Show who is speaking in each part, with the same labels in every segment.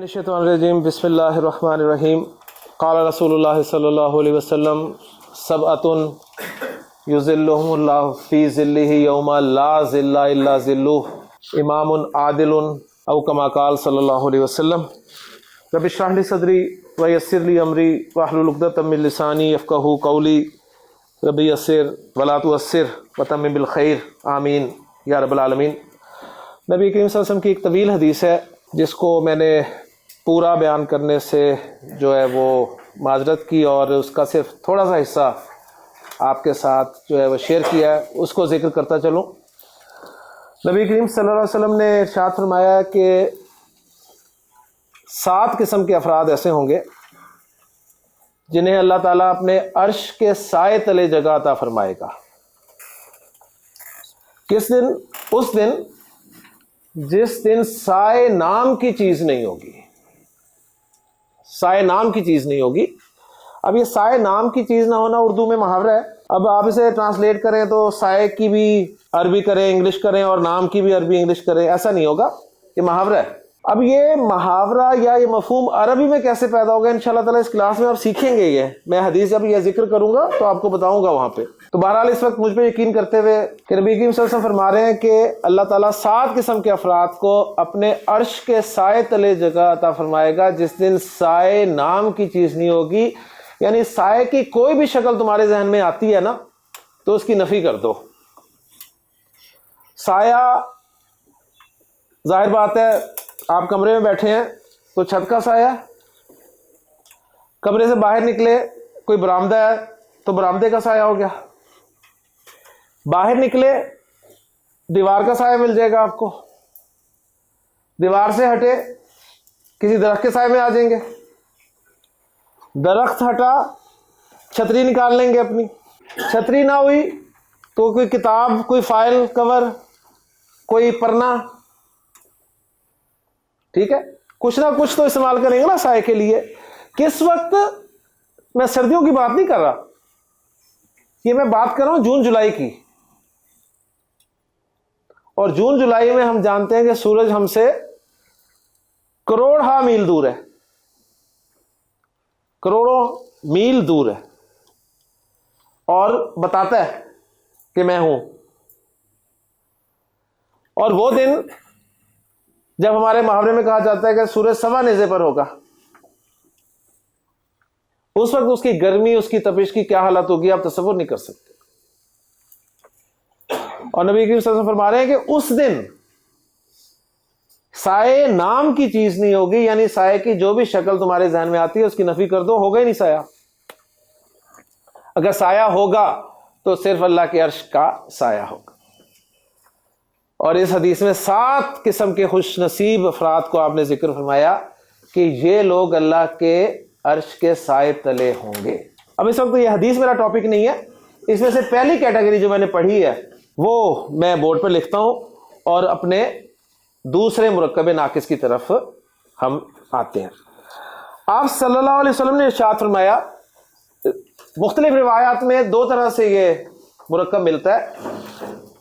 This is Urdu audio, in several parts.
Speaker 1: الشیطان بسم اللہ الرحمن الرحیم قال رسول اللہ صلی اللہ علیہ وسلم سبعۃ یظلہم اللہ فی ظلہ یوم لا ظل الا ظلہ امام عادل او کما قال صلی اللہ علیہ وسلم رب اشرح لی صدری ویسر لی امری واحلل عقدۃ من لسانی یفقہوا قولی رب یسر ولا تعسر وتمم بالخیر آمین یا رب العالمین۔ نبی کریم صلی اللہ علیہ وسلم کی ایک طویل حدیث ہے جس کو میں نے پورا بیان کرنے سے جو ہے وہ معذرت کی اور اس کا صرف تھوڑا سا حصہ آپ کے ساتھ جو ہے وہ شیئر کیا ہے، اس کو ذکر کرتا چلوں۔ نبی کریم صلی اللہ علیہ وسلم نے ارشاد فرمایا کہ 7 قسم کے افراد ایسے ہوں گے جنہیں اللہ تعالیٰ اپنے عرش کے سائے تلے جگہ عطا فرمائے گا۔ کس دن؟ اس دن جس دن سائے نام کی چیز نہیں ہوگی۔ سائے نام کی چیز نہیں ہوگی۔ اب یہ سائے نام کی چیز نہ ہونا اردو میں محاورہ ہے۔ اب آپ اسے ٹرانسلیٹ کریں تو سائے کی بھی عربی کریں، انگلش کریں، اور نام کی بھی عربی انگلش کریں، ایسا نہیں ہوگا، یہ محاورہ ہے۔ اب یہ محاورہ یا یہ مفہوم عربی میں کیسے پیدا ہوگا انشاءاللہ تعالیٰ اس کلاس میں آپ سیکھیں گے۔ یہ میں حدیث جب یہ ذکر کروں گا تو آپ کو بتاؤں گا وہاں پہ۔ تو بہرحال اس وقت مجھ پہ یقین کرتے ہوئے کہ نبی کریم صلی اللہ علیہ وسلم فرما رہے ہیں کہ اللہ تعالیٰ 7 قسم کے افراد کو اپنے عرش کے سائے تلے جگہ عطا فرمائے گا جس دن سائے نام کی چیز نہیں ہوگی۔ یعنی سائے کی کوئی بھی شکل تمہارے ذہن میں آتی ہے نا تو اس کی نفی کر دو۔ سایہ ظاہر بات ہے، آپ کمرے میں بیٹھے ہیں تو چھت کا سایہ، کمرے سے باہر نکلے کوئی برآمدہ ہے تو برآمدے کا سایہ ہو گیا، باہر نکلے دیوار کا سایہ مل جائے گا آپ کو، دیوار سے ہٹے کسی درخت کے سائے میں آ جائیں گے، درخت ہٹا چھتری نکال لیں گے اپنی، چھتری نہ ہوئی تو کوئی کتاب، کوئی فائل کور، کوئی پرنا، ٹھیک ہے، کچھ نہ کچھ تو استعمال کریں گے نا سائے کے لیے۔ کس وقت؟ میں سردیوں کی بات نہیں کر رہا، یہ میں بات کر رہا ہوں جون جولائی کی، اور جون جولائی میں ہم جانتے ہیں کہ سورج ہم سے کروڑ میل دور ہے، کروڑوں میل دور ہے، اور بتاتا ہے کہ میں ہوں۔ اور وہ دن جب ہمارے محاورے میں کہا جاتا ہے کہ سورج سوا نیزے پر ہوگا، اس وقت اس کی گرمی، اس کی تپش کی کیا حالت ہوگی آپ تصور نہیں کر سکتے۔ اور نبی کریم صلی اللہ علیہ وسلم فرما رہے ہیں کہ اس دن سائے نام کی چیز نہیں ہوگی، یعنی سائے کی جو بھی شکل تمہارے ذہن میں آتی ہے اس کی نفی کر دو، ہوگا ہی نہیں سایہ۔ اگر سایہ ہوگا تو صرف اللہ کے عرش کا سایہ ہوگا۔ اور اس حدیث میں 7 قسم کے خوش نصیب افراد کو آپ نے ذکر فرمایا کہ یہ لوگ اللہ کے عرش کے سائے تلے ہوں گے۔ اب اس وقت یہ حدیث میرا ٹاپک نہیں ہے، اس میں سے پہلی کیٹیگری جو میں نے پڑھی ہے وہ میں بورڈ پہ لکھتا ہوں، اور اپنے دوسرے مرکب ناقص کی طرف ہم آتے ہیں۔ آپ صلی اللہ علیہ وسلم نے ارشاد فرمایا، مختلف روایات میں 2 طرح سے یہ مرکب ملتا ہے۔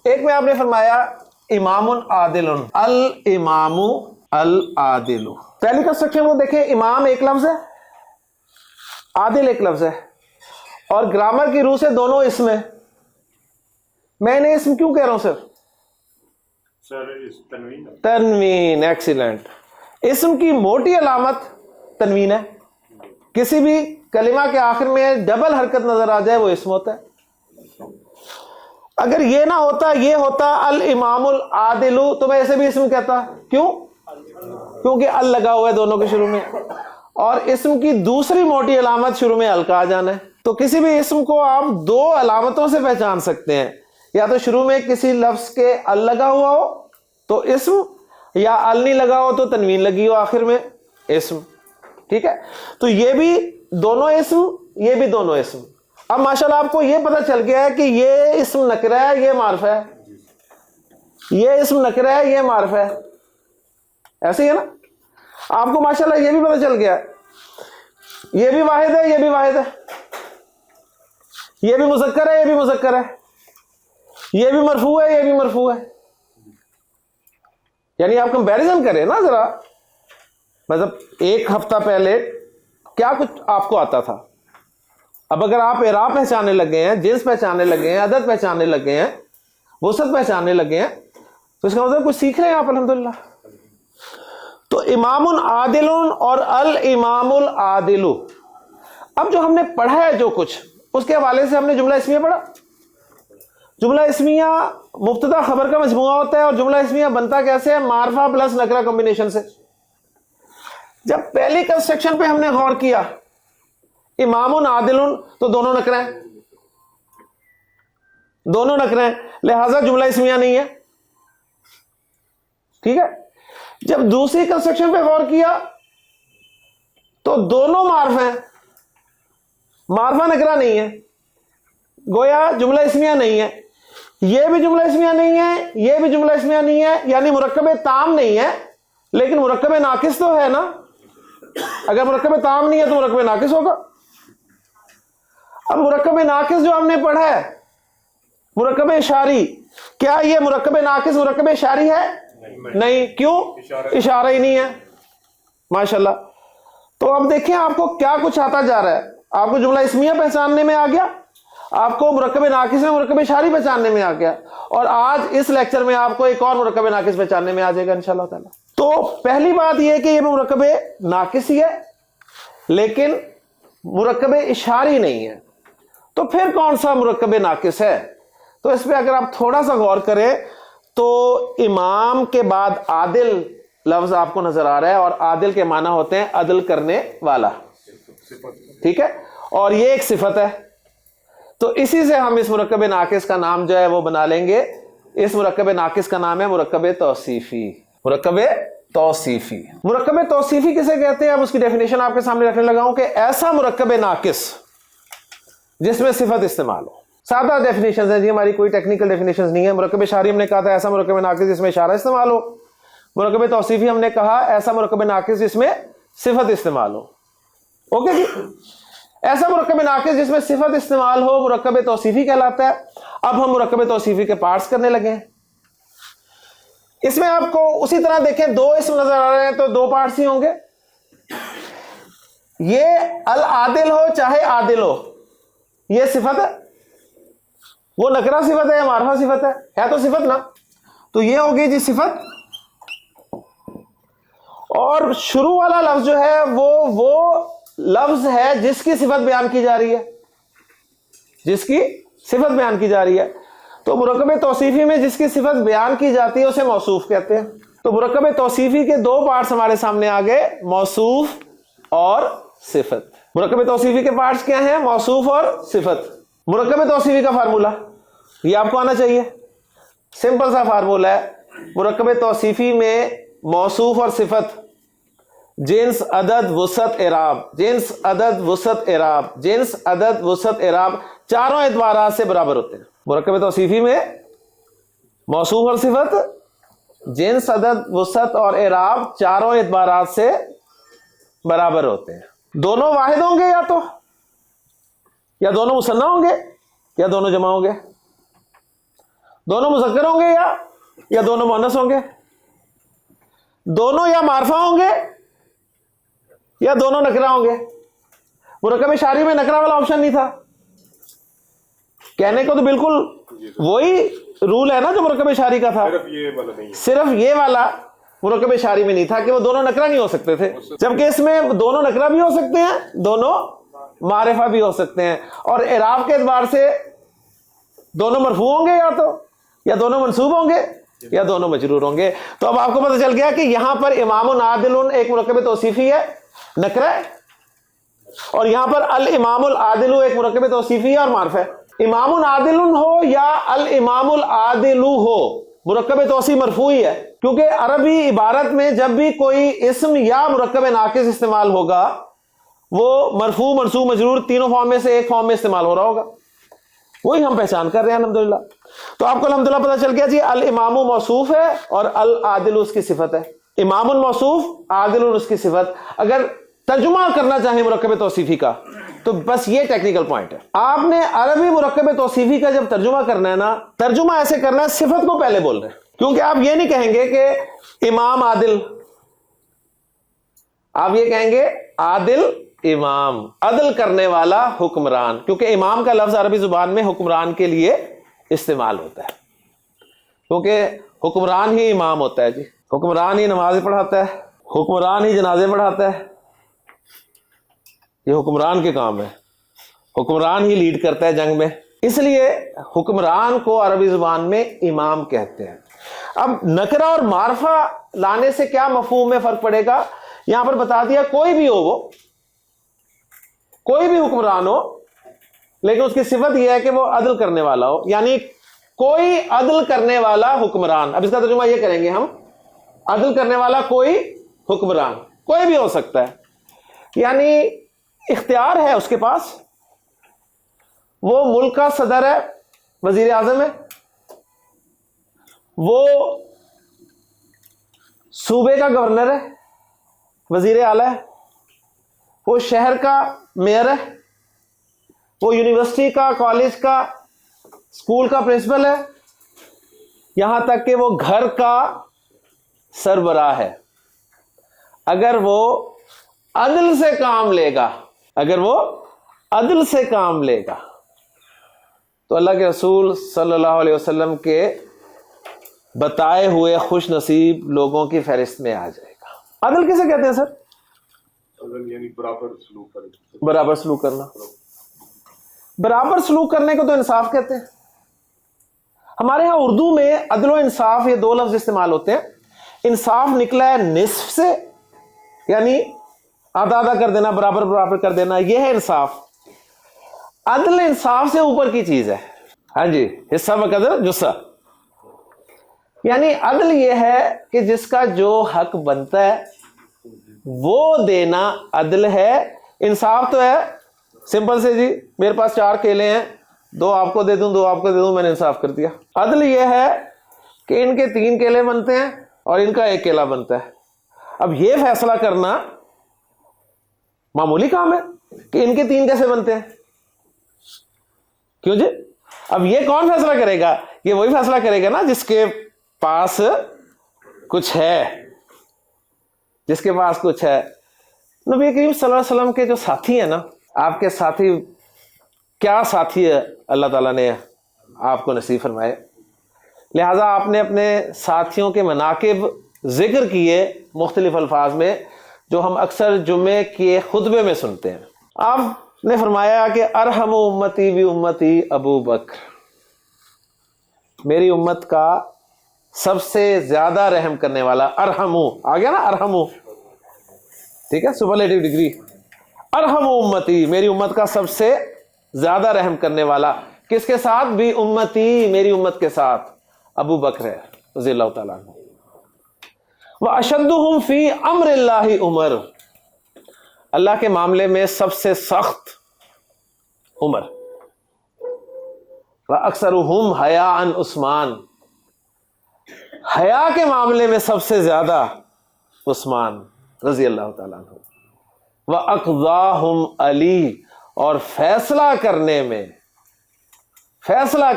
Speaker 1: ایک میں آپ نے فرمایا امام عادل، الامام العادل۔ پہلی کنسٹرکشن کو دیکھیں، امام ایک لفظ ہے، عادل ایک لفظ ہے، اور گرامر کی روح سے دونوں اسم ہے۔ میں نے اسم کیوں کہہ رہا ہوں سر؟ تنوین، ایکسیلنٹ۔ اسم کی موٹی علامت تنوین ہے، کسی بھی کلمہ کے آخر میں ڈبل حرکت نظر آ جائے وہ اسم ہوتا ہے۔ اگر یہ نہ ہوتا، یہ ہوتا الامام العادل، تو میں اسے بھی اسم کہتا۔ کیوں؟ کیونکہ ال لگا ہوا ہے دونوں کے شروع میں، اور اسم کی دوسری موٹی علامت شروع میں ال کا آ جانا ہے۔ تو کسی بھی اسم کو آپ 2 علامتوں سے پہچان سکتے ہیں، یا تو شروع میں کسی لفظ کے ال لگا ہوا ہو تو اسم، یا ال نہیں لگا ہو تو تنوین لگی ہو آخر میں، اسم۔ ٹھیک ہے، تو یہ بھی دونوں اسم، یہ بھی دونوں اسم۔ اب ماشاءاللہ آپ کو یہ پتہ چل گیا ہے کہ یہ اسم نکرہ ہے، یہ معرفہ ہے، یہ اسم نکرہ ہے، یہ معرفہ ہے، ایسے ہی ہے نا؟ آپ کو ماشاءاللہ یہ بھی پتہ چل گیا ہے یہ بھی واحد ہے، یہ بھی واحد ہے، یہ بھی مذکر ہے، یہ بھی مذکر ہے، یہ بھی مرفوع ہے، یہ بھی مرفوع ہے۔ یعنی آپ کمپیریزن کریں نا ذرا، مطلب ایک ہفتہ پہلے کیا کچھ آپ کو آتا تھا، اب اگر آپ اعراب پہچاننے لگے ہیں، جنس پہچاننے لگے ہیں، عدد پہچاننے لگے ہیں، وسعت پہچاننے لگے ہیں، تو اس کا مطلب کچھ سیکھ رہے ہیں آپ الحمدللہ. تو امام عادل اور الامام العادل، اب جو ہم نے پڑھا ہے جو کچھ اس کے حوالے سے ہم نے جملہ اسمیہ پڑھا. جملہ اسمیہ مبتدا خبر کا مجموعہ ہوتا ہے، اور جملہ اسمیہ بنتا کیسے ہے؟ معرفہ پلس نکرہ کمبینیشن سے. جب پہلی کنسٹرکشن پہ ہم نے غور کیا امام عادل تو دونوں نکرے ہیں، دونوں نکرے ہیں، لہذا جملہ اسمیہ نہیں ہے. ٹھیک ہے. جب دوسری کنسٹرکشن پہ غور کیا تو دونوں معرف ہیں، معرفہ نکرہ نہیں ہے، گویا جملہ اسمیہ نہیں ہے. یہ بھی جملہ اسمیہ نہیں ہے، یہ بھی جملہ اسمیہ نہیں ہے، یعنی مرکب تام نہیں ہے، لیکن مرکب ناقص تو ہے نا. اگر مرکب تام نہیں ہے تو مرکب ناقص ہوگا. اب مرکب ناقص جو ہم نے پڑھا ہے مرکب اشاری، کیا یہ مرکب ناقص مرکب اشاری ہے؟ نہیں. کیوں؟ اشارہ ہی نہیں ہے. ماشاءاللہ. تو اب دیکھیں آپ کو کیا کچھ آتا جا رہا ہے. آپ کو جملہ اسمیہ پہچاننے میں آ گیا، آپ کو مرکب ناقص میں مرکب اشاری پہچاننے میں آ گیا، اور آج اس لیکچر میں آپ کو ایک اور مرکب ناقص پہچاننے میں آ جائے گا انشاءاللہ تعالی. تو پہلی بات یہ کہ یہ مرکب ناقص ہی ہے لیکن مرکب اشاری نہیں ہے. تو پھر کون سا مرکب ناقص ہے؟ تو اس پہ اگر آپ تھوڑا سا غور کریں تو امام کے بعد عادل لفظ آپ کو نظر آ رہا ہے، اور عادل کے معنی ہوتے ہیں عدل کرنے والا. ٹھیک ہے. اور یہ ایک صفت ہے. تو اسی سے ہم اس مرکب ناقص کا نام جو ہے وہ بنا لیں گے. اس مرکب ناقص کا نام ہے مرکب توصیفی. مرکب توصیفی. مرکب توصیفی کسے کہتے ہیں؟ اب اس کی ڈیفینیشن آپ کے سامنے رکھنے لگا ہوں کہ ایسا مرکب ناقص جس میں صفت استعمال ہو. سادہ ڈیفینیشنز ہیں جی، ہماری کوئی ٹیکنیکل ڈیفینیشنز نہیں ہے. مرکب اشاری ہم نے کہا تھا ایسا مرکب ناقص جس میں اشارہ استعمال ہو. مرکب توصیفی ہم نے کہا ایسا مرکب ناقص جس میں صفت استعمال ہو. اوکے جی. ایسا مرکب ناقص جس میں صفت استعمال ہو مرکب توصیفی کہلاتا ہے. اب ہم مرکب توصیفی کے پارٹس کرنے لگے ہیں. اس میں آپ کو اسی طرح دیکھیں دو اسم نظر آ رہے ہیں تو دو پارٹس ہی ہوں گے. یہ العادل ہو چاہے عادل ہو، یہ صفت ہے، وہ نکرہ صفت ہے یا معرفہ صفت ہے تو صفت نا. تو یہ ہوگی جی صفت. اور شروع والا لفظ جو ہے وہ لفظ ہے جس کی صفت بیان کی جا رہی ہے، جس کی صفت بیان کی جا رہی ہے. تو مرکب توصیفی میں جس کی صفت بیان کی جاتی ہے اسے موصوف کہتے ہیں. تو مرکب توصیفی کے دو پارٹس ہمارے سامنے آ گئے، موصوف اور صفت. مرکب توصیفی کے پارٹس کیا ہیں؟ موصوف اور صفت. مرکب توصیفی کا فارمولا یہ آپ کو آنا چاہیے. سمپل سا فارمولا ہے. مرکب توصیفی میں موصوف اور صفت جنس عدد وسعت اعراب، جنس عدد وسعت اعراب، جنس عدد وسعت اعراب چاروں اعتبارات سے برابر ہوتے ہیں. مرکب توصیفی میں موصوف اور صفت جنس عدد وسعت اور اعراب چاروں اعتبارات سے برابر ہوتے ہیں. دونوں واحد ہوں گے یا دونوں مثنیٰ ہوں گے یا دونوں جمع ہوں گے، دونوں مذکر ہوں گے یا دونوں مؤنث ہوں گے، دونوں یا معرفہ ہوں گے یا دونوں نکرہ ہوں گے. مرکب اشاری میں نکرہ والا آپشن نہیں تھا. کہنے کو تو بالکل وہی رول ہے نا جو مرکب اشاری کا تھا، صرف یہ والا مرکب اشاری میں نہیں تھا کہ وہ دونوں نکرہ نہیں ہو سکتے تھے، جبکہ اس میں دونوں نکرہ بھی ہو سکتے ہیں، دونوں معرفہ بھی ہو سکتے ہیں. اور اعراب کے اعتبار سے دونوں مرفوع ہوں گے یا دونوں منصوب ہوں گے یا دونوں مجرور ہوں گے. تو اب آپ کو پتہ چل گیا کہ یہاں پر امام عادل ایک مرکب توصیفی ہے، نکرہ ہے، اور یہاں پر الامام العادل ایک مرکب توصیفی ہے اور معرفہ ہے. امام عادل ہو یا الامام العادل ہو مرکب توصیف مرفوع ہی ہے، کیونکہ عربی عبارت میں جب بھی کوئی اسم یا مرکب ناقص استعمال ہوگا وہ مرفوع منصوب مجرور تینوں فارم میں سے ایک فارم میں استعمال ہو رہا ہوگا. وہی ہم پہچان کر رہے ہیں الحمدللہ. تو آپ کو الحمدللہ پتہ چل گیا جی الامام موصوف ہے اور العادل اس کی صفت ہے. امام موصوف، عادل اس کی صفت. اگر ترجمہ کرنا چاہیں مرکب توصیفی کا تو بس یہ ٹیکنیکل پوائنٹ ہے. آپ نے عربی مرکب توصیفی کا جب ترجمہ کرنا ہے نا، ترجمہ ایسے کرنا ہے صفت کو پہلے بول رہے ہیں، کیونکہ آپ یہ نہیں کہیں گے کہ امام عادل آپ یہ کہیں گے عادل امام، عدل کرنے والا حکمران، کیونکہ امام کا لفظ عربی زبان میں حکمران کے لیے استعمال ہوتا ہے، کیونکہ حکمران ہی امام ہوتا ہے جی، حکمران ہی نماز پڑھاتا ہے، حکمران ہی جنازے پڑھاتا ہے، یہ حکمران کے کام ہے، حکمران ہی لیڈ کرتا ہے جنگ میں، اس لیے حکمران کو عربی زبان میں امام کہتے ہیں۔ اب نکرہ اور معرفہ لانے سے کیا مفہوم میں فرق پڑے گا؟ یہاں پر بتا دیا کوئی بھی ہو، وہ کوئی بھی حکمران ہو، لیکن اس کی صفت یہ ہے کہ وہ عدل کرنے والا ہو، یعنی کوئی عدل کرنے والا حکمران۔ اب اس کا ترجمہ یہ کریں گے ہم، عدل کرنے والا کوئی حکمران، کوئی بھی ہو سکتا ہے، یعنی اختیار ہے اس کے پاس، وہ ملک کا صدر ہے، وزیر اعظم ہے، وہ صوبے کا گورنر ہے، وزیر اعلیٰ ہے، وہ شہر کا میئر ہے، وہ یونیورسٹی کا، کالج کا، اسکول کا پرنسپل ہے، یہاں تک کہ وہ گھر کا سربراہ ہے۔ اگر وہ عدل سے کام لے گا، اگر وہ عدل سے کام لے گا تو اللہ کے رسول صلی اللہ علیہ وسلم کے بتائے ہوئے خوش نصیب لوگوں کی فہرست میں آ جائے گا۔ عدل کسے کہتے ہیں سر؟
Speaker 2: عدل یعنی برابر سلوک کرنا۔
Speaker 1: برابر سلوک کرنا، برابر سلوک کرنے کو تو انصاف کہتے ہیں۔ ہمارے ہاں اردو میں عدل و انصاف یہ دو لفظ استعمال ہوتے ہیں۔ انصاف نکلا ہے نصف سے، یعنی آدھا آدھا کر دینا، برابر برابر کر دینا، یہ ہے انصاف۔ عدل انصاف سے اوپر کی چیز ہے، ہاں جی، حصہ بقدر جسہ، یعنی عدل یہ ہے کہ جس کا جو حق بنتا ہے وہ دینا عدل ہے۔ انصاف تو ہے سمپل سے جی، میرے پاس 4 کیلے ہیں، 2 آپ کو دے دوں، 2 آپ کو دے دوں، میں نے انصاف کر دیا۔ عدل یہ ہے کہ ان کے 3 کیلے بنتے ہیں اور ان کا 1 کیلا بنتا ہے۔ اب یہ فیصلہ کرنا معمولی کام ہے کہ ان کے 3 کیسے بنتے ہیں، کیوں جی؟ اب یہ کون فیصلہ کرے گا؟ یہ وہی فیصلہ کرے گا نا جس کے پاس کچھ ہے، جس کے پاس کچھ ہے۔ نبی کریم صلی اللہ علیہ وسلم کے جو ساتھی ہیں نا، آپ کے ساتھی، کیا ساتھی ہے اللہ تعالیٰ نے آپ کو نصیب فرمائے، لہٰذا آپ نے اپنے ساتھیوں کے مناقب ذکر کیے مختلف الفاظ میں، جو ہم اکثر جمعے کے خطبے میں سنتے ہیں۔ آپ نے فرمایا کہ ارحم امتی بھی امتی ابو بکر، میری امت کا سب سے زیادہ رحم کرنے والا، ارحمو آ گیا نا، ارحمو، ٹھیک ہے، سپرلیٹو ڈگری، ارحم امتی، میری امت کا سب سے زیادہ رحم کرنے والا، کس کے ساتھ؟ بھی امتی، میری امت کے ساتھ ابو بکر ہے رضی اللہ تعالیٰ عنہ۔ وَأَشَدُّهُمْ فِي أَمْرِ اللَّهِ عمر، اللہ کے معاملے میں سب سے سخت عمر۔ وَأَكْثَرُهُمْ حَيَاءً عثمان، حیا کے معاملے میں سب سے زیادہ عثمان رضی اللہ تعالیٰ عنہ۔ وَأَقْضَاهُمْ علی، اور فیصلہ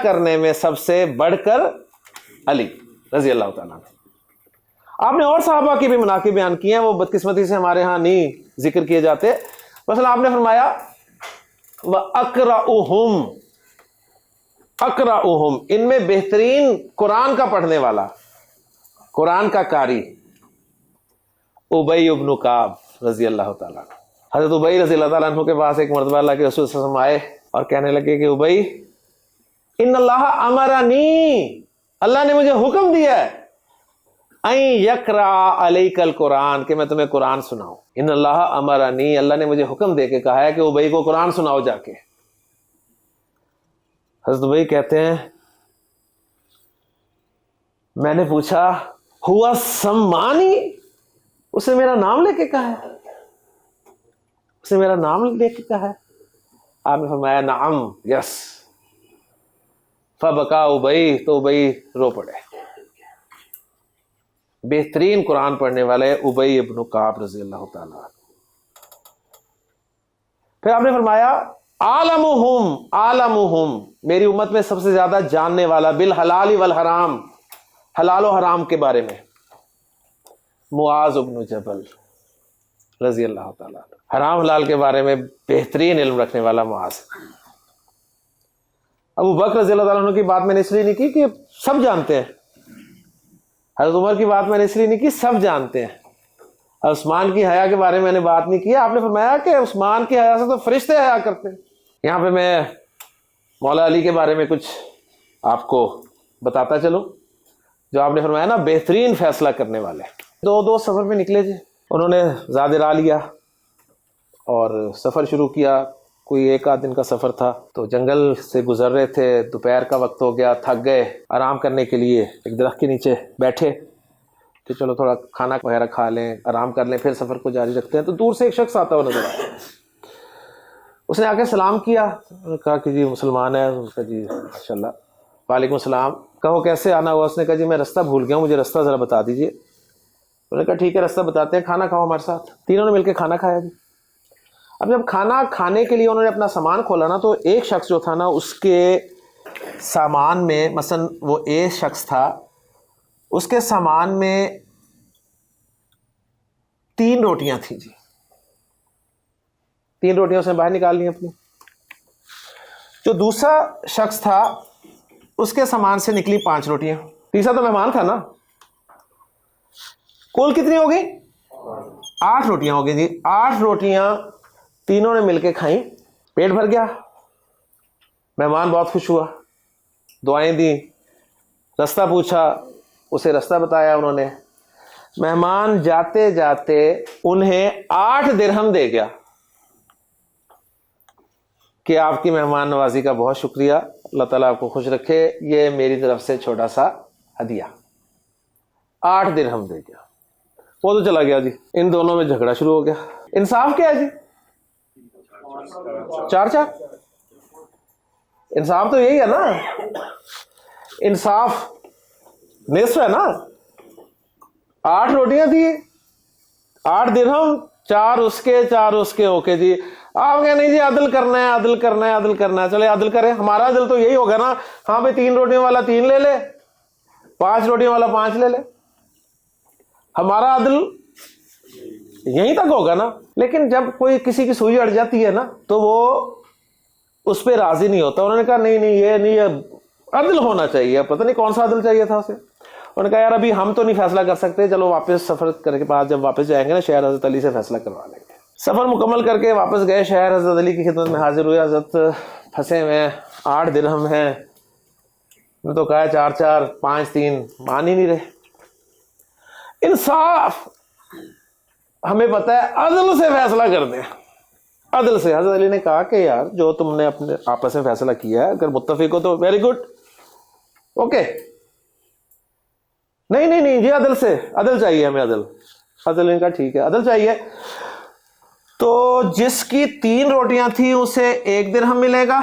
Speaker 1: کرنے میں سب سے بڑھ کر علی رضی اللہ تعالیٰ عنہ۔ آپ نے اور صحابہ کی بھی مناقب بیان کی ہیں، وہ بدقسمتی سے ہمارے ہاں نہیں ذکر کیے جاتے۔ مثلا آپ نے فرمایا وَأَقْرَأُهُمْ، ان میں بہترین قرآن کا پڑھنے والا، قرآن کا قاری، ابی ابن کعب رضی اللہ تعالیٰ عنہ۔ حضرت ابی رضی اللہ تعالیٰ عنہ کے پاس ایک مرتبہ اللہ کے رسول صلی اللہ علیہ وسلم آئے اور کہنے لگے کہ ابی، ان اللہ امرنی، اللہ نے مجھے حکم دیا ہے، ان یقرأ علیک القرآن، کہ میں تمہیں قرآن سناؤں۔ ان اللہ امرنی، اللہ نے مجھے حکم دے کے کہا ہے کہ ابی کو قرآن سناؤ جا کے۔ حضرت ابی کہتے ہیں میں نے پوچھا ہوا سمانی، اسے میرا نام لے کے کہا ہے، اسے میرا نام لے کے کہا ہے؟ آپ نے فرمایا نعم، یس۔ فبکا ابی، تو ابی رو پڑے۔ بہترین قرآن پڑھنے والے ابی ابن کعب رضی اللہ تعالیٰ۔ پھر آپ نے فرمایا عالمہم، میری امت میں سب سے زیادہ جاننے والا بالحلال والحرام، حلال و حرام کے بارے میں، معاذ ابن جبل رضی اللہ تعالیٰ عنہ. حرام حلال کے بارے میں بہترین علم رکھنے والا معاذ. ابو بکر رضی اللہ تعالیٰ عنہ کی بات میں نے اس لیے نہیں کی کہ سب جانتے ہیں. حضرت عمر کی بات میں نے اس لیے نہیں کی، سب جانتے ہیں. عثمان کی حیا کے بارے میں نے بات نہیں کی، آپ نے فرمایا کہ عثمان کی حیا سے تو فرشتے حیا کرتے ہیں. یہاں پہ میں مولا علی کے بارے میں کچھ آپ کو بتاتا چلوں، جو آپ نے فرمایا نا بہترین فیصلہ کرنے والے. دو سفر میں نکلے جی، انہوں نے زاد را لیا اور سفر شروع کیا. کوئی ایک آدھ دن کا سفر تھا، تو جنگل سے گزر رہے تھے، دوپہر کا وقت ہو گیا، تھک گئے. آرام کرنے کے لیے ایک درخت کے نیچے بیٹھے کہ چلو تھوڑا کھانا وغیرہ کھا لیں، آرام کر لیں، پھر سفر کو جاری رکھتے ہیں. تو دور سے ایک شخص آتا ہوا نظر آیا. اس نے آ کے سلام کیا، انہوں نے کہا کہ جی مسلمان ہے. اس نے کہا جی ماشاء اللہ. وعلیکم السلام. کہو کیسے آنا ہوا؟ اس نے کہا جی میں رستہ بھول گیا ہوں، مجھے رستہ ذرا بتا دیجیے. انہوں نے کہا ٹھیک ہے رستہ بتاتے ہیں، کھانا کھاؤ ہمارے ساتھ. تینوں نے مل کے کھانا کھایا جی. اب جب کھانا کھانے کے لیے انہوں نے اپنا سامان کھولا نا، تو ایک شخص جو تھا نا، اس کے سامان میں مثلا وہ ایک شخص تھا، اس کے سامان میں 3 روٹیاں تھیں جی. 3 روٹیاں اس نے باہر نکال لی اپنی. جو دوسرا شخص تھا اس کے سامان سے نکلی 5 روٹیاں. تیسرا تو مہمان تھا نا. کل کتنی ہو گئی؟ 8 روٹیاں ہو گئی جی. 8 روٹیاں تینوں نے مل کے کھائیں، پیٹ بھر گیا. مہمان بہت خوش ہوا، دعائیں دیں، رستہ پوچھا، اسے رستہ بتایا انہوں نے. مہمان جاتے جاتے انہیں 8 درہم دے گیا کہ آپ کی مہمان نوازی کا بہت شکریہ، اللہ تعالیٰ آپ کو خوش رکھے، یہ میری طرف سے چھوٹا سا ہدیہ. 8 درہم دے گیا. وہ تو چلا گیا جی. ان دونوں میں جھگڑا شروع ہو گیا. انصاف کیا ہے جی؟ 4 انصاف تو یہی ہے نا. انصاف نصف ہے نا. 8 روٹیاں تھی، 8 درہم، 4 اس کے 4 اس کے. اوکے جی. آپ کہیں نہیں جی عدل کرنا ہے، عدل کرنا ہے، عدل کرنا ہے. چلے عدل کریں. ہمارا عدل تو یہی ہوگا نا، ہاں بھائی 3 روٹیوں والا 3 لے لے، 5 روٹیوں والا 5 لے لے. ہمارا عدل یہیں تک ہوگا نا. لیکن جب کوئی کسی کی سوئی اڑ جاتی ہے نا، تو وہ اس پہ راضی نہیں ہوتا. انہوں نے کہا نہیں یہ نہیں، عدل ہونا چاہیے. پتہ نہیں کون سا عدل چاہیے تھا اسے. انہوں نے کہا یار ابھی ہم تو نہیں فیصلہ کر سکتے، چلو واپس سفر کر کے بعد جب واپس جائیں گے نا شہر حضرت علی سے فیصلہ کروا لیں گے. سفر مکمل کر کے واپس گئے، شہر حضرت علی کی خدمت میں حاضر ہوئے. حضرت پھنسے ہوئے، 8 درہم ہیں. میں تو کہا 4 4 5 3، مان ہی نہیں رہے. انصاف ہمیں پتہ ہے، عدل سے فیصلہ کر دیں، عدل سے. حضرت علی نے کہا کہ یار جو تم نے اپنے آپس میں فیصلہ کیا ہے، اگر متفق ہو تو ویری گڈ، اوکے. نہیں نہیں نہیں جی عدل سے، عدل چاہیے ہمیں، عدل. حضرت علی نے کہا ٹھیک ہے عدل چاہیے. تو جس کی 3 روٹیاں تھیں اسے 1 درہم ملے گا.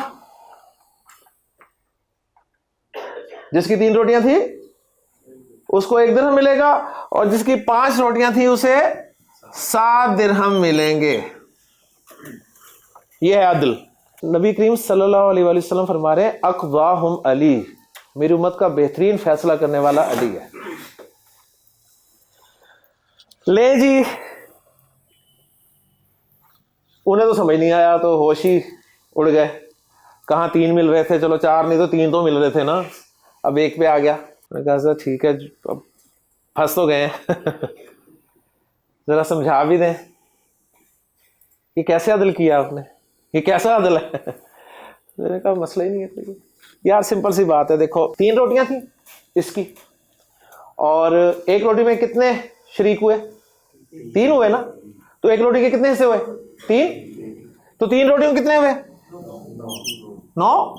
Speaker 1: جس کی 3 روٹیاں تھیں اس کو 1 درہم ملے گا، اور جس کی 5 روٹیاں تھیں اسے 7 درہم ملیں گے. یہ ہے عدل. نبی کریم صلی اللہ علیہ وآلہ وسلم فرما رہے ہیں اقضاہم علی، میری امت کا بہترین فیصلہ کرنے والا علی ہے. لے جی انہیں تو سمجھ نہیں آیا، تو ہوش ہی اڑ گئے. کہاں 3 مل رہے تھے، چلو 4 نہیں تو 3 تو مل رہے تھے نا. اب 1 پہ آ گیا. میں نے کہا سر ٹھیک ہے، اب پھنس تو گئے ہیں ذرا سمجھا بھی دیں. یہ کیسے عدل کیا آپ نے، یہ کیسا عدل ہے؟ میں نے کہا مسئلہ ہی نہیں ہے یار، سمپل سی بات ہے. دیکھو 3 روٹیاں تھیں اس کی، اور 1 روٹی میں کتنے شریک ہوئے؟ 3 ہوئے نا. تو 1 روٹی کے کتنے حصے ہوئے؟ 3. تو 3 روٹیوں کتنے ہوئے؟ 9.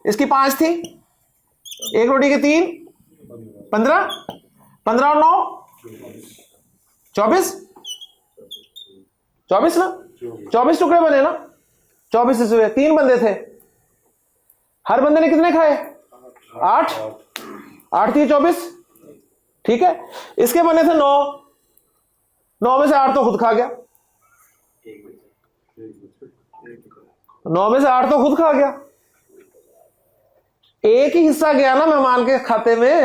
Speaker 1: اس کی 5 تھی، 1 روٹی کے 3 15 15 اور 9 24 24 نا. 24 ٹکڑے بنے نا. 24 حصے ہوئے. 3 بندے تھے، ہر بندے نے کتنے کھائے؟ 8. 8 تھی 24. ٹھیک ہے. اس کے بنے تھے 9. 9 میں سے 8 تو خود کھا گیا. 9 میں سے 8 تو خود کھا گیا. ایک ہی حصہ گیا نا مہمان کے کھاتے میں،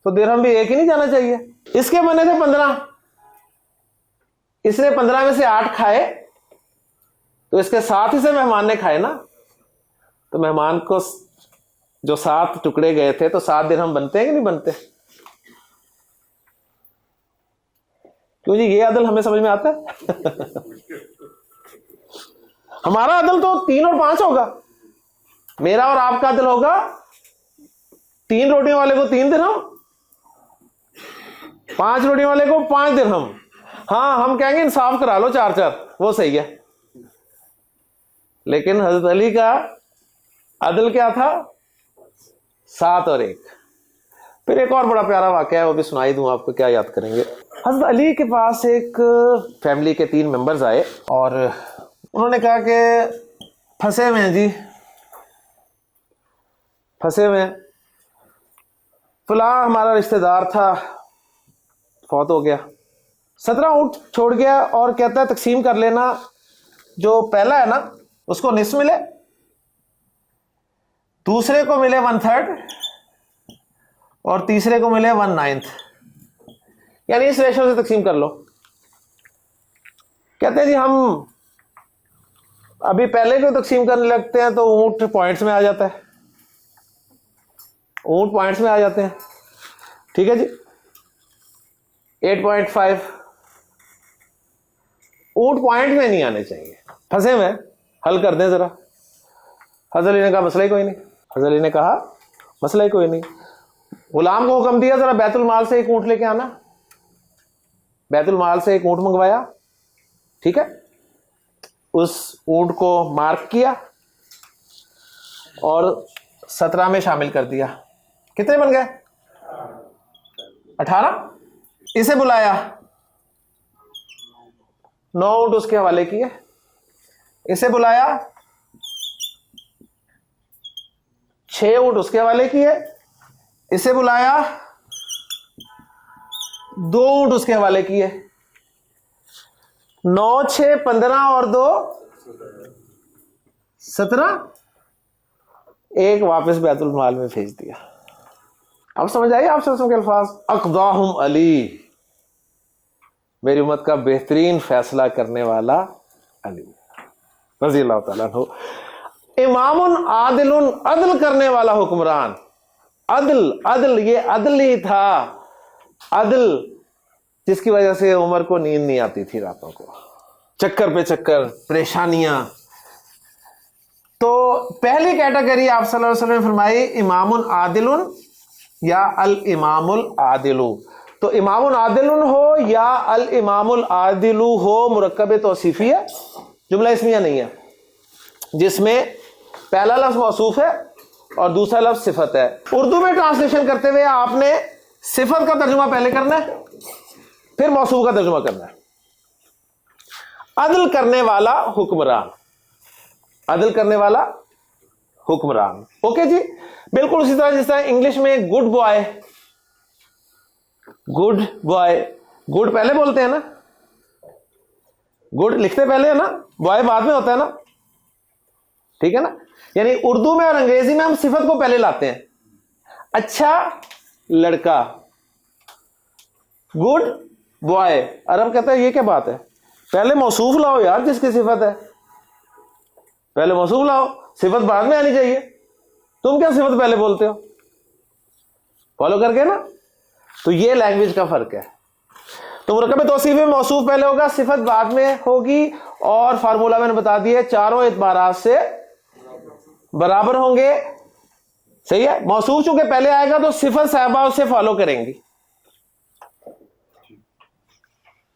Speaker 1: تو درہم بھی ایک ہی نہیں جانا چاہیے. اس کے بنے تھے 15. اس نے 15 میں سے 8 کھائے تو اس کے ساتھ ہی سے مہمان نے کھائے نا, تو مہمان کو جو 7 ٹکڑے گئے تھے تو 7 درہم بنتے ہیں کہ نہیں بنتے؟ کیوں جی, یہ عدل ہمیں سمجھ میں آتا ہے؟ ہمارا عدل تو 3 اور 5 ہوگا, میرا اور آپ کا عدل ہوگا 3 روٹیوں والے کو 3 درہم, 5 روٹیوں والے کو 5 درہم. ہاں ہم کہیں گے انصاف کرا لو 4-4, وہ صحیح ہے. لیکن حضرت علی کا عدل کیا تھا؟ 7 اور 1. پھر ایک اور بڑا پیارا واقعہ ہے, وہ بھی سنائی دوں آپ کو, کیا یاد کریں گے. حضرت علی کے پاس ایک فیملی کے 3 ممبرز آئے اور انہوں نے کہا کہ پھنسے ہوئے ہیں جی, پھنسے ہوئے ہیں, فلاں ہمارا رشتہ دار تھا فوت ہو گیا, 17 اونٹ چھوڑ گیا اور کہتا ہے تقسیم کر لینا, جو پہلا ہے نا اس کو نصف ملے, دوسرے کو ملے 1/3 اور تیسرے کو ملے 1/9, یعنی اس ریشو سے تقسیم کر لو. کہتے ہیں جی ہم ابھی پہلے کو تقسیم کرنے لگتے ہیں تو اونٹ پوائنٹس میں آ جاتا ہے, اونٹ پوائنٹس میں آ جاتے ہیں. ٹھیک ہے جی, 8.5 اونٹ پوائنٹ میں نہیں آنے چاہیے, پھنسے ہوئے, حل کر دیں ذرا. حضرت علی نے کہا مسئلہ ہی کوئی نہیں. حضرت علی نے کہا مسئلہ ہی کوئی نہیں. غلام کو حکم دیا ذرا بیت المال سے 1 اونٹ لے کے آنا, بیت المال سے 1 اونٹ منگوایا. ٹھیک ہے, اس اونٹ کو مارک کیا اور 17 میں شامل کر دیا. کتنے بن گئے؟ 18. اسے بلایا, 9 اونٹ اس کے حوالے کیے. اسے بلایا, 6 اونٹ اس کے حوالے کیے. اسے بلایا, 2 اونٹ اس کے حوالے کیے. 9 6 15 اور 2 17, 1 واپس بیت المال میں بھیج دیا. اب سمجھ آئیے آپ سے کے الفاظ, اقضاہم علی, میری امت کا بہترین فیصلہ کرنے والا علی رضی اللہ تعالیٰ عنہ. امام عادل, عدل کرنے والا حکمران. عدل, عدل, یہ عدل ہی تھا, عدل جس کی وجہ سے عمر کو نیند نہیں آتی تھی راتوں کو, چکر پہ چکر, پریشانیاں. تو پہلی کیٹیگری آپ صلی اللہ علیہ وسلم نے فرمائی امام عادل یا الامام العادل. تو امام عادل ہو یا الامام العادل ہو مرکب توصیفی ہے, جملہ اسمیہ نہیں ہے, جس میں پہلا لفظ موصوف ہے اور دوسرا لفظ صفت ہے. اردو میں ٹرانسلیشن کرتے ہوئے آپ نے صفت کا ترجمہ پہلے کرنا ہے, پھر موصوف کا ترجمہ کرنا ہے. عدل کرنے والا حکمران, عدل کرنے والا حکمران. اوکے جی, بالکل اسی طرح جس طرح انگلش میں good boy, good boy, good پہلے بولتے ہیں نا, گڈ لکھتے پہلے ہے نا, بوائے بعد میں ہوتا ہے نا. ٹھیک ہے نا, یعنی اردو میں اور انگریزی میں ہم صفت کو پہلے لاتے ہیں. اچھا لڑکا, گڈ بوائے. عرب کہتا ہے یہ کیا بات ہے, پہلے موصوف لاؤ یار جس کی صفت ہے, پہلے موصوف لاؤ, صفت بعد میں آنی چاہیے. تم کیا صفت پہلے بولتے ہو, فالو کر کے نا. تو یہ لینگویج کا فرق ہے. تو مرکب توصیف میں موصوف پہلے ہوگا, صفت بعد میں ہوگی, اور فارمولا میں نے بتا دیا چاروں اعتبارات سے برابر ہوں گے. صحیح ہے, موصوف چونکہ پہلے آئے گا تو صفت صاحبہ اسے فالو کریں گی,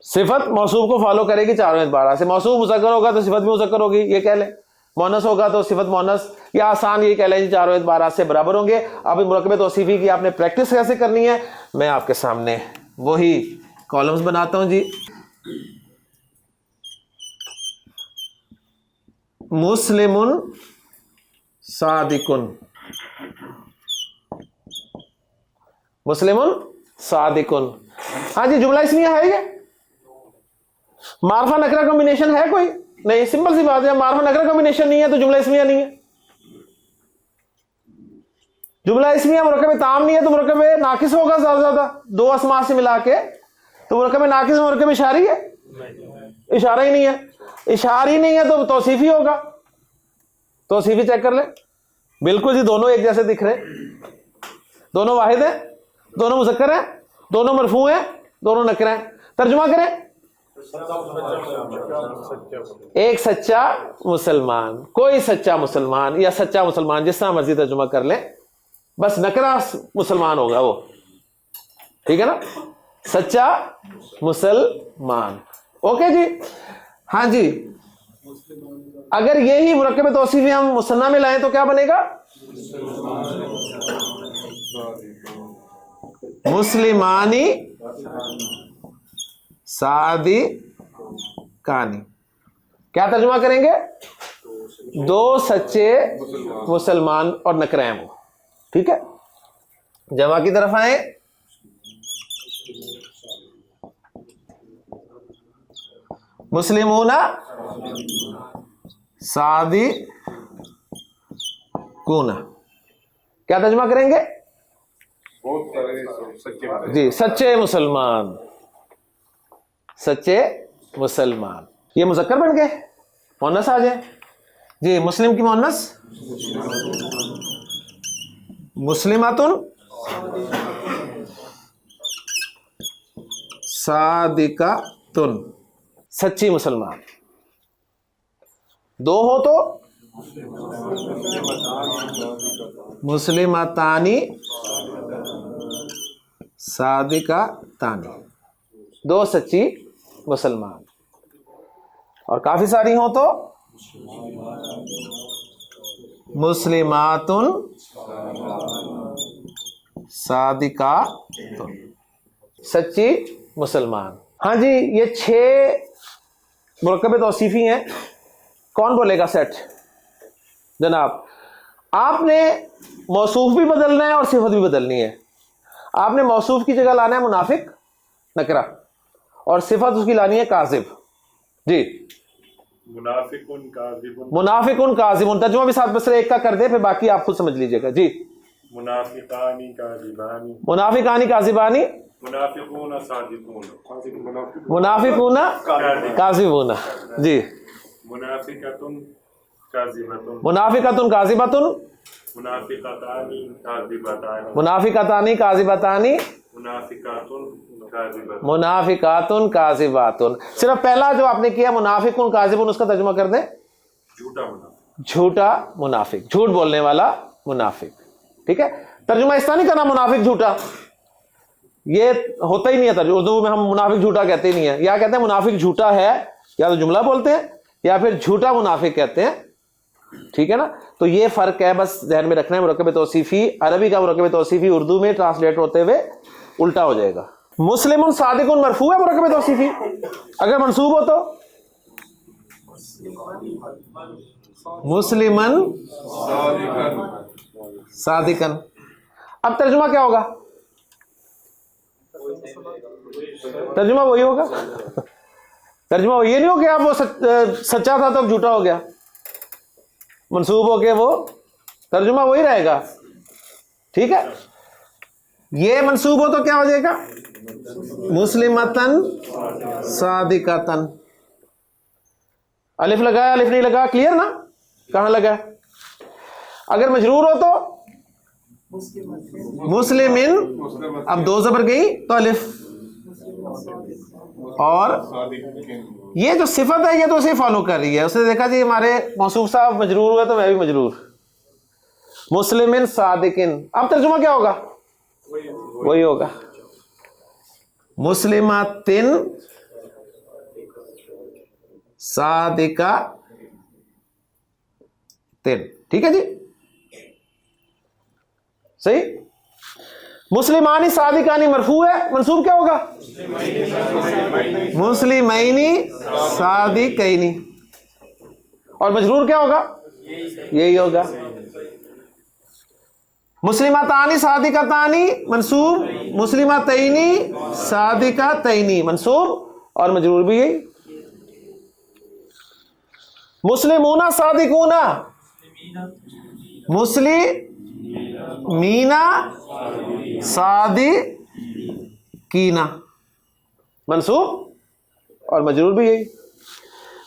Speaker 1: صفت موصوف کو فالو کرے گی چاروں اعتبارات سے. موصوف مذکر ہوگا تو صفت بھی مذکر ہوگی, یہ کہہ لیں. مؤنث ہوگا تو صفت مؤنث, یا آسان یہ کہہ لیں چاروں اعتبارات سے برابر ہوں گے. اب مرکب توصیفی کی آپ نے پریکٹس کیسے کرنی ہے, میں آپ کے سامنے وہی کالمز بناتا ہوں جی. مسلم صادقن, مسلم صادقن. ہاں جی, جملہ اسمیہ ہے یہ, معرفہ نکرہ کمبینیشن ہے کوئی نہیں, سمپل سی بات ہے. معرفہ نکرہ کمبینیشن نہیں ہے تو جملہ اسمیہ نہیں ہے. جملہ اسمیہ مرکب تام نہیں ہے تو مرکب ناقص ہوگا زیادہ سے زیادہ 2 اسماء سے ملا کے. تو مرکب ناقص مرکب اشاری ہے, اشارہ ہی نہیں ہے. اشارہ ہی نہیں ہے تو توصیفی ہوگا. توصیفی چیک کر لیں. بالکل جی دونوں ایک جیسے دکھ رہے, دونوں واحد ہیں, دونوں مذکر ہیں, دونوں مرفوع ہیں, دونوں نکرہ ہیں. ترجمہ کریں. ایک سچا مسلمان, کوئی سچا مسلمان یا سچا مسلمان, جس طرح مرضی ترجمہ کر لیں, بس نکرہ مسلمان ہوگا وہ, ٹھیک ہے نا, سچا مسلمان. اوکے جی. ہاں جی, اگر یہی مرکب توصیفی ہم مثنیٰ میں لائیں تو کیا بنے گا؟ مسلمانی صادقانی. کیا ترجمہ کریں گے؟ دو سچے مسلمان اور نکرہ ہیں وہ. ٹھیک ہے, جمع کی طرف آئیں. مسلمون صادقون. کیا ترجمہ کریں گے؟
Speaker 2: بہت سارے سچے
Speaker 1: جی سچے مسلمان, سچے مسلمان. یہ مذکر بن گئے, مؤنث آ جائیں جی. مسلم کی مؤنث مسلماتن صادقاتن, سچی مسلمان. دو ہو تو مسلماتانی صادقاتانی, دو سچی مسلمان. اور کافی ساری ہوں تو مسلماتن صادقاتن, سچی مسلمان. ہاں جی, یہ 6 مرکب توصیفی ہیں. کون بولے گا سیٹ؟ جناب, آپ نے موصوف بھی بدلنا ہے اور صفت بھی بدلنی ہے. آپ نے موصوف کی جگہ لانا ہے منافق نکرہ, اور صفت اس کی لانی ہے کاذب. جی
Speaker 2: منافقون کاذبون.
Speaker 1: منافقون کاذبون. ترجمہ بھی ساتھ بس ایک کا کر دے, پھر باقی آپ خود سمجھ لیجئے گا. جی
Speaker 2: منافقانی کاذبانی.
Speaker 1: منافقانی کاذبانی.
Speaker 2: منافقون صادقون.
Speaker 1: منافقون کاذبون. جی
Speaker 2: منافقتن کاذبتن.
Speaker 1: منافقتن کاذبتن.
Speaker 2: منافقتانی کاذبتان.
Speaker 1: منافقتانی کاذبتانی.
Speaker 2: منافقاتن کاذبتن.
Speaker 1: منافقاتن کاذباتن. صرف پہلا جو آپ نے کیا منافقون کاذبون, اس کا ترجمہ کر دیں
Speaker 2: جھوٹا منافق.
Speaker 1: جھوٹا منافق, جھوٹ بولنے والا منافق. ٹھیک ہے, ترجمہ اس طرح نہیں کرنا منافق جھوٹا, یہ ہوتا ہی نہیں ہے ترجمہ. اردو میں ہم منافق جھوٹا کہتے ہی نہیں ہے. یا کہتے ہیں منافق جھوٹا ہے, یا تو جملہ بولتے ہیں, یا پھر جھوٹا منافق کہتے ہیں. ٹھیک ہے نا, تو یہ فرق ہے, بس ذہن میں رکھنا ہے. مرکب توصیفی عربی کا مرکب توصیفی اردو میں ٹرانسلیٹ ہوتے ہوئے الٹا ہو جائے گا. مسلم صادقون مرفوع ہے مرکب توصیفی, اگر منصوب ہو تو مسلمن صادقن. اب ترجمہ کیا ہوگا؟ ترجمہ وہی ہوگا. ترجمہ یہ نہیں ہو کہ اب وہ سچا تھا تو اب جھوٹا ہو گیا, منسوب ہو کے وہ ترجمہ وہی رہے گا. ٹھیک ہے, یہ منسوب ہو تو کیا ہو جائے گا؟ مسلمتن صادقتن. الف لگایا, الف نہیں لگا, کلیئر نا؟ کہاں لگا؟ اگر مجرور ہو تو مسلمن, اب دو زبر گئی تو الف. اور یہ جو صفت ہے یہ تو اسے فالو کر رہی ہے. اس نے دیکھا جی ہمارے موصوف صاحب مجرور ہوئے تو میں بھی مجرور. مسلمن صادقن. اب ترجمہ کیا ہوگا؟ وہی ہوگا مسلماتن صادقاتن. ٹھیک ہے جی, صحیح. مسلمانی صادقانی مرفوع ہے, منصوب کیا ہوگا؟ مسلمینی صادقینی. اور مجرور کیا ہوگا؟ یہی ہوگا مسلمتانی صادقتانی منصوب, مسلمتینی صادقتینی منصوب, اور مجرور بھی یہی. مسلمون صادقون, مسلمینا صادقینا منصوب, اور مجرور بھی یہی.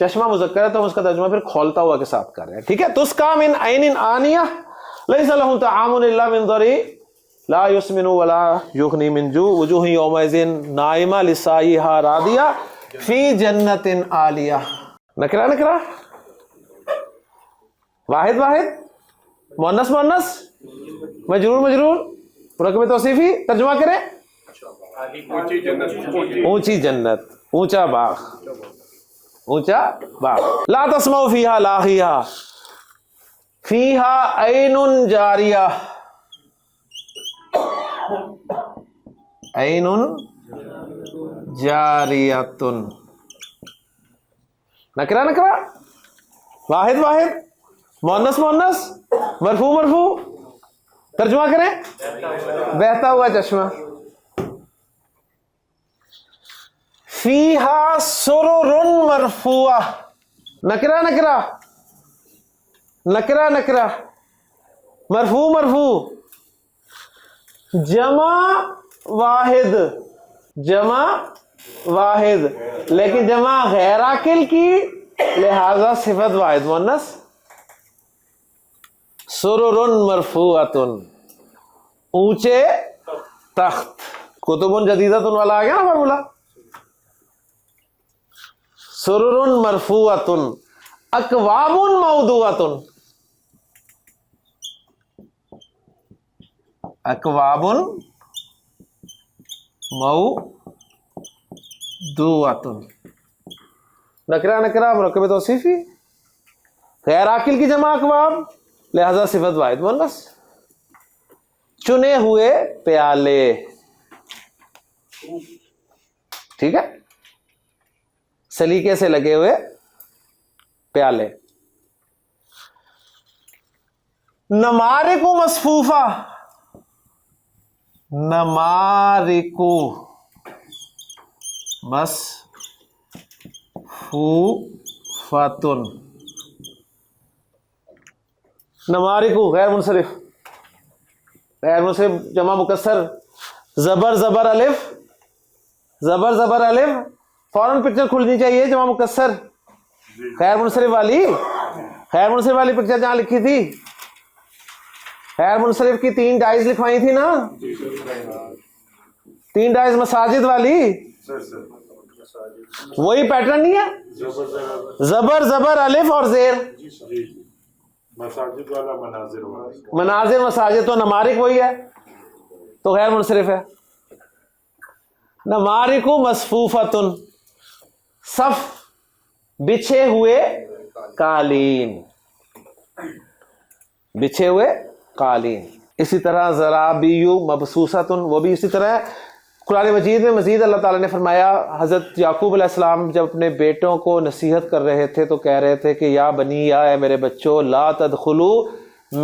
Speaker 1: چشمہ مذکر ہے تو ہم اس کا ترجمہ پھر کھولتا ہوا کے ساتھ کر رہے ہیں. ٹھیک ہے. تسقا من عین آنیہ لیس لهم طعام الا من ضریع لا یسمن ولا یغنی من جوع وجوہ یومئذ ناعمہ لسعیہا راضیہ فی جنت عالیہ. نکرہ نکرہ، واحد واحد، مؤنث مؤنث، مجرور مجرور، مرکب توصیفی. ترجمہ کریں. اونچی جنت، اونچا باغ، اونچا باغ. لا تسمع فیہا لاغیہ فیہا عین جاریہ. عین جاریۃ. نکرہ نکرہ، واحد واحد، مؤنث مؤنث، مرفوع مرفوع. ترجمہ کریں. بہتا ہوا چشمہ. فیہا سرر مرفوعہ. نکرہ نکرہ، نکرہ نکرہ، مرفوع مرفوع، جمع واحد، جمع واحد، لیکن جمع غیر عاقل کی لہذا صفت واحد مؤنث. سرر مرفوعۃ، اونچے تخت. کتب جدیدۃ والا آ گیا نا فارمولا. سرر مرفوعۃ اکواب موضوعۃ. اکواب موضوعۃ. نکرہ نکرہ، مرکب توصیفی، غیر عاقل کی جمع اکواب لہذا صفت واحد مؤنث. چنے ہوئے پیالے. ٹھیک ہے. سلیقے سے لگے ہوئے پیالے. نمارق مصفوفہ. نمارق مصفوفۃ. نمارق غیر منصرف، غیر منصرف جمع مکسر. زبر زبر الف، زبر زبر الف، فوراً پکچر کھلنی چاہیے جمع مکسر. خیر منصرف والی، خیر منصرف والی پکچر جہاں لکھی تھی، خیر منصرف کی 3 ڈائز لکھوائی تھی نا، 3 ڈائز مساجد والی. وہی پیٹرن نہیں ہے. زبر زبر الف اور زیر.
Speaker 2: مساجد والا مناظر والا.
Speaker 1: مناظر مساجد تو نمارق وہی ہے تو غیر منصرف ہے. نمارق مصفوفۃ، صف بچھے ہوئے قالین، بچھے ہوئے قالین. اسی طرح زرابیو مبسوسۃ، وہ بھی اسی طرح ہے. قرآن مجید میں مزید اللہ تعالیٰ نے فرمایا، حضرت یعقوب علیہ السلام جب اپنے بیٹوں کو نصیحت کر رہے تھے تو کہہ رہے تھے کہ یا بنی، یا اے میرے بچوں، لا تدخلوا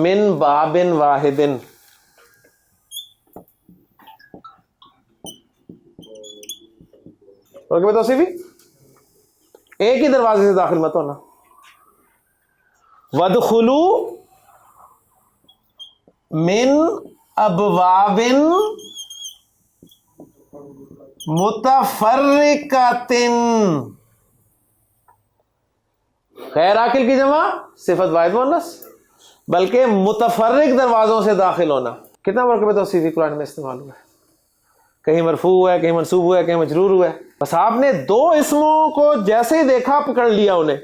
Speaker 1: من باب واحد. اوکے توصیفی، ایک ہی دروازے سے داخل مت ہونا. وَادْخُلُوا مِنْ ابواب متفرقۃ. غیر عاقل کی جمع صفت واحد مؤنث، بلکہ متفرق دروازوں سے داخل ہونا. کتنا مرکب توصیفی قرآن میں استعمال ہوا ہے؟ کہیں مرفوع ہوا ہے، کہیں منصوب ہوا ہے، کہیں مجرور ہوا ہے. بس آپ نے 2 اسموں کو جیسے ہی دیکھا پکڑ لیا انہیں،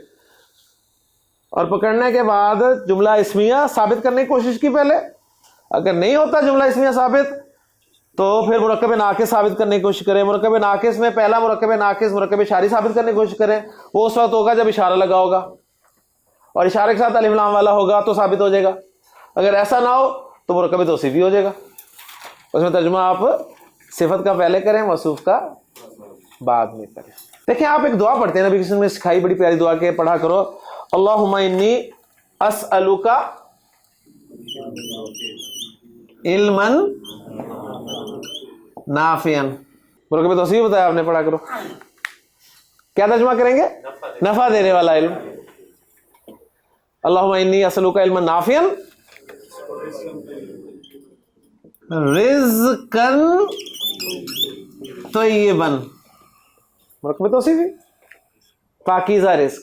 Speaker 1: اور پکڑنے کے بعد جملہ اسمیہ ثابت کرنے کی کوشش کی پہلے. اگر نہیں ہوتا جملہ اسمیہ ثابت تو پھر مرکب ناقص ثابت کرنے کی کوشش کریں. مرکب ناقص میں پہلا مرکب ناقص مرکب اشاری ثابت کرنے کی کوشش کریں. وہ اس وقت ہوگا جب اشارہ لگا ہوگا اور اشارے کے ساتھ الف لام والا ہوگا تو ثابت ہو جائے گا. اگر ایسا نہ ہو تو مرکب توصیفی ہو جائے گا. اس میں ترجمہ آپ صفت کا پہلے کریں، موصوف کا بعد میں کریں. دیکھیں آپ ایک دعا پڑھتے ہیں، نبی کسی نے سکھائی، بڑی پیاری دعا کہ پڑھا کرو، اللہم انی اسألک علما نافعا. مرکب توصیف بتایا آپ نے، پڑھا کرو. کیا ترجمہ کریں گے؟ نفع دینے والا علم. اللہم انی اسألک علما نافعا رزقا طیبا. مرکب توصیفی، پاکیزہ رزق.